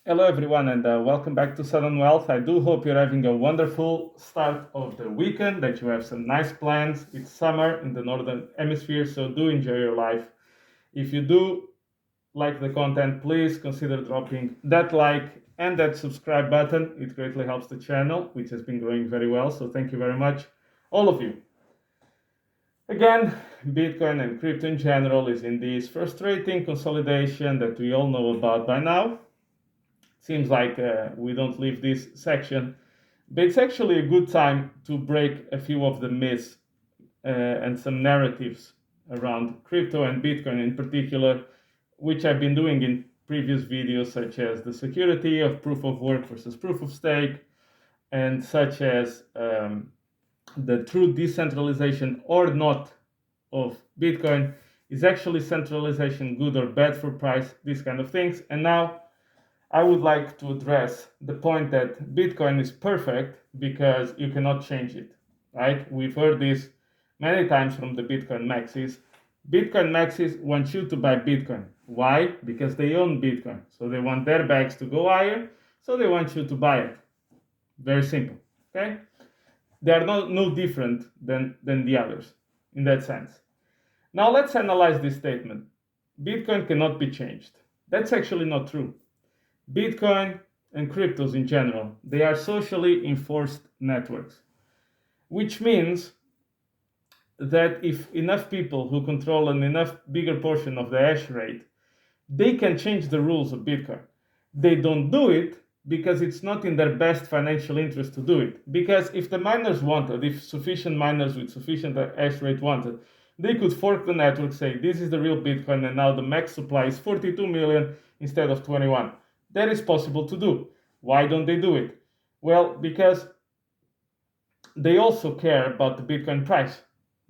Hello, everyone, and welcome back to Sudden Wealth. I do hope you're having a wonderful start of the weekend, that you have some nice plans. It's summer in the Northern Hemisphere, so do enjoy your life. If you do like the content, please consider dropping that like and that subscribe button. It greatly helps the channel, which has been growing very well, so thank you very much, all of you. Again, Bitcoin and crypto in general is in this frustrating consolidation that we all know about by now. Seems like we don't leave this section, but it's actually a good time to break a few of the myths and some narratives around crypto and Bitcoin in particular, which I've been doing in previous videos, such as the security of proof of work versus proof of stake, and such as the true decentralization or not of Bitcoin. Is actually centralization good or bad for price? These kind of things. And now I would like to address the point that Bitcoin is perfect because you cannot change it, right? We've heard this many times from the Bitcoin maxis. Bitcoin maxis want you to buy Bitcoin. Why? Because they own Bitcoin. So they want their bags to go higher, so they want you to buy it. Very simple, okay? They are no different than the others in that sense. Now let's analyze this statement. Bitcoin cannot be changed. That's actually not true. Bitcoin and cryptos in general, they are socially enforced networks, which means that if enough people who control an enough bigger portion of the hash rate, they can change the rules of Bitcoin. They don't do it because it's not in their best financial interest to do it. Because if the miners wanted, if sufficient miners with sufficient hash rate wanted, they could fork the network, say this is the real Bitcoin, and now the max supply is 42 million instead of 21. That is possible to do. Why don't they do it? Well, because they also care about the Bitcoin price,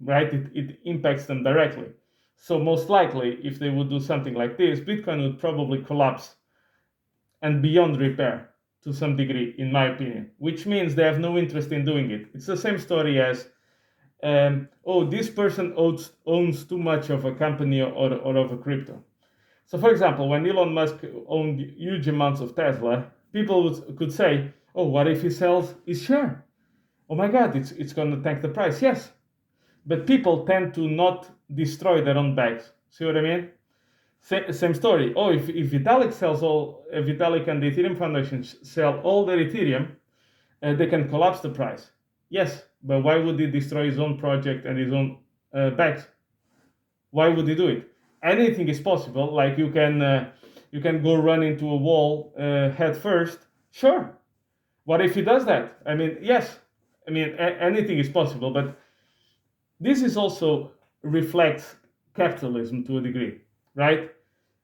right? It impacts them directly. So most likely, if they would do something like this, Bitcoin would probably collapse and beyond repair to some degree, in my opinion, which means they have no interest in doing it. It's the same story as, this person owns too much of a company or of a crypto. So, for example, when Elon Musk owned huge amounts of Tesla, people could say, oh, what if he sells his share? Oh my God, it's going to tank the price. Yes, but people tend to not destroy their own bags. See what I mean? Same story. Oh, if Vitalik sells Vitalik and the Ethereum Foundation sell all their Ethereum, they can collapse the price. Yes, but why would he destroy his own project and his own bags? Why would he do it? Anything is possible. Like you can go run into a wall head first. Sure. What if he does that? I mean, yes. I mean, anything is possible. But this is also reflects capitalism to a degree, right?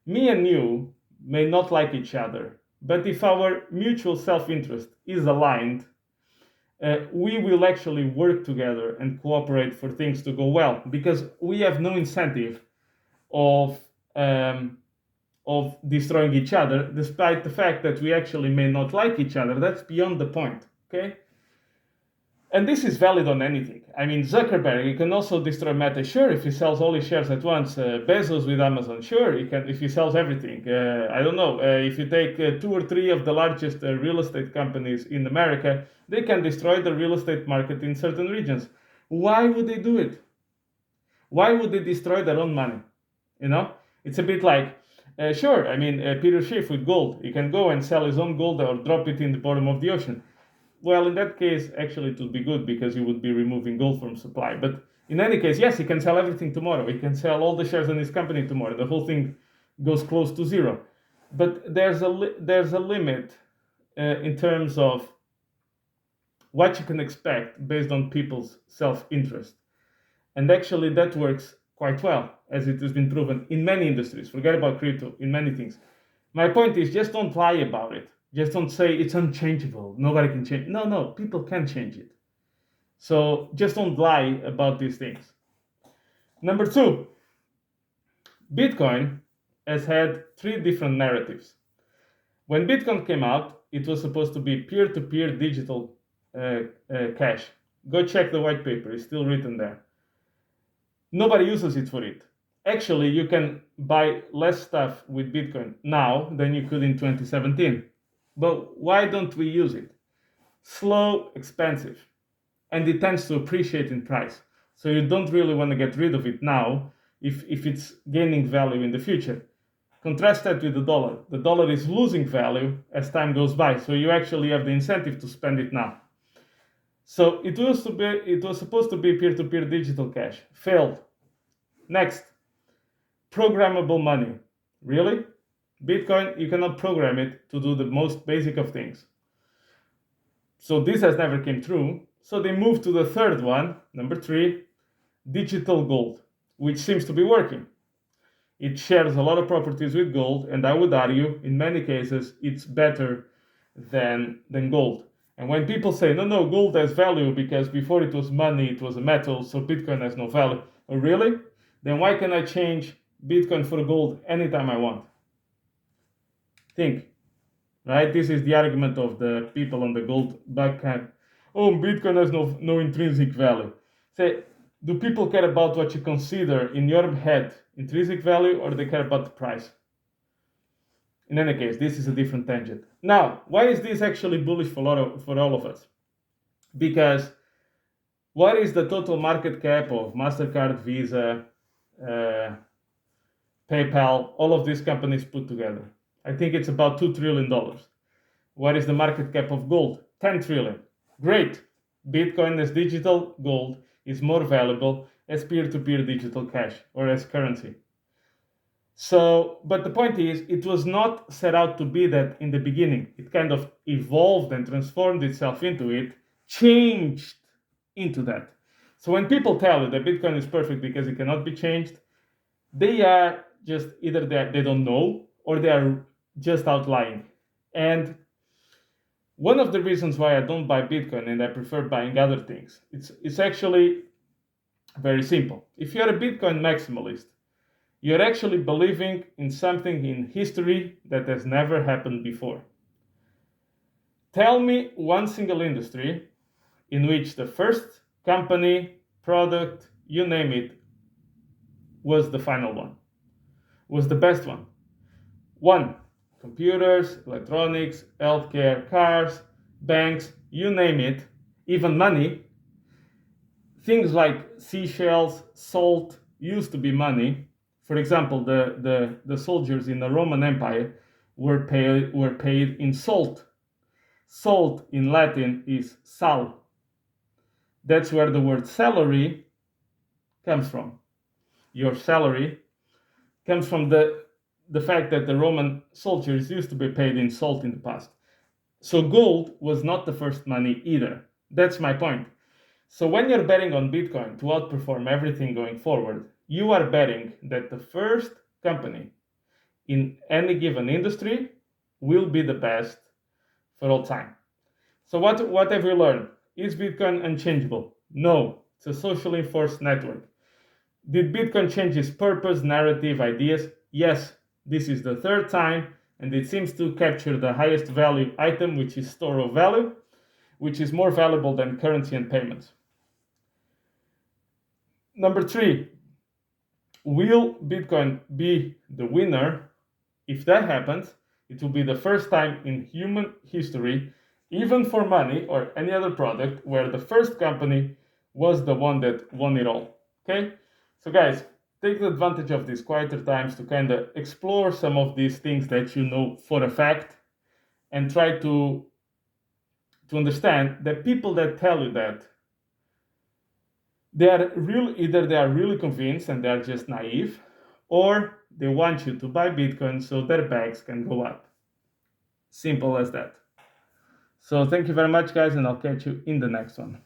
Me and you may not like each other, but if our mutual self-interest is aligned, we will actually work together and cooperate for things to go well, because we have no incentive of um, of destroying each other, despite the fact that we actually may not like each other. That's beyond the point, okay? And this is valid on anything. I mean, Zuckerberg, he can also destroy Meta, sure, if he sells all his shares at once. Bezos with Amazon, sure, he can if he sells everything. I don't know, if you take 2 or 3 of the largest real estate companies in America, they can destroy the real estate market in certain regions. Why would they do it? Why would they destroy their own money? You know, it's a bit like, sure, I mean, Peter Schiff with gold, he can go and sell his own gold or drop it in the bottom of the ocean. Well, in that case, actually, it would be good because you would be removing gold from supply. But in any case, yes, he can sell everything tomorrow. He can sell all the shares in his company tomorrow. The whole thing goes close to zero. But there's a limit in terms of what you can expect based on people's self-interest. And actually, that works quite well, as it has been proven in many industries. Forget about crypto, in many things. My point is, just don't lie about it. Just don't say it's unchangeable. Nobody can change. No, people can change it. So just don't lie about these things. Number 2, Bitcoin has had 3 different narratives. When Bitcoin came out, it was supposed to be peer-to-peer digital cash. Go check the white paper, it's still written there. Nobody uses it for it. Actually, you can buy less stuff with Bitcoin now than you could in 2017. But why don't we use it? Slow, expensive, and it tends to appreciate in price. So you don't really want to get rid of it now if it's gaining value in the future. Contrast that with the dollar. The dollar is losing value as time goes by, so you actually have the incentive to spend it now. So it was supposed to be peer-to-peer digital cash. Failed. Next, programmable money. Really? Bitcoin, you cannot program it to do the most basic of things. So this has never came true. So they moved to the third one, number 3, digital gold, which seems to be working. It shares a lot of properties with gold, and I would argue, in many cases, it's better than gold. And when people say, no, gold has value because before it was money, it was a metal, so Bitcoin has no value. Oh, really? Then why can I change Bitcoin for gold anytime I want? Think, right? This is the argument of the people on the gold back camp. Oh, Bitcoin has no intrinsic value. Say, do people care about what you consider in your head intrinsic value, or they care about the price? In any case, this is a different tangent. Now, why is this actually bullish for all of us? Because what is the total market cap of MasterCard, Visa, PayPal, all of these companies put together? I think it's about $2 trillion. What is the market cap of gold? 10 trillion. Great. Bitcoin as digital gold is more valuable as peer-to-peer digital cash or as currency. So, but the point is, it was not set out to be that in the beginning. It kind of evolved and transformed itself into it, changed into that. So when people tell you that Bitcoin is perfect because it cannot be changed, they are just either they don't know or they are just outlying. And one of the reasons why I don't buy Bitcoin and I prefer buying other things, it's actually very simple. If you're a Bitcoin maximalist, you're actually believing in something in history that has never happened before. Tell me one single industry in which the first company, product, you name it, was the final one, was the best one. One, computers, electronics, healthcare, cars, banks, you name it, even money. Things like seashells, salt used to be money. For example, the soldiers in the Roman Empire were paid in salt. Salt in Latin is sal. That's where the word salary comes from. Your salary comes from the fact that the Roman soldiers used to be paid in salt in the past. So gold was not the first money either. That's my point. So when you're betting on Bitcoin to outperform everything going forward, you are betting that the first company in any given industry will be the best for all time. So what have we learned? Is Bitcoin unchangeable? No, it's a socially enforced network. Did Bitcoin change its purpose, narrative, ideas? Yes, this is the third time, and it seems to capture the highest value item, which is store of value, which is more valuable than currency and payments. Number 3, will Bitcoin be the winner? If that happens, it will be the first time in human history, even for money or any other product, where the first company was the one that won it all. Okay? So guys, take advantage of these quieter times to kind of explore some of these things that you know for a fact, and try to understand that people that tell you that they are either they are really convinced and they are just naive, or they want you to buy Bitcoin so their bags can go up. Simple as that. So thank you very much, guys, and I'll catch you in the next one.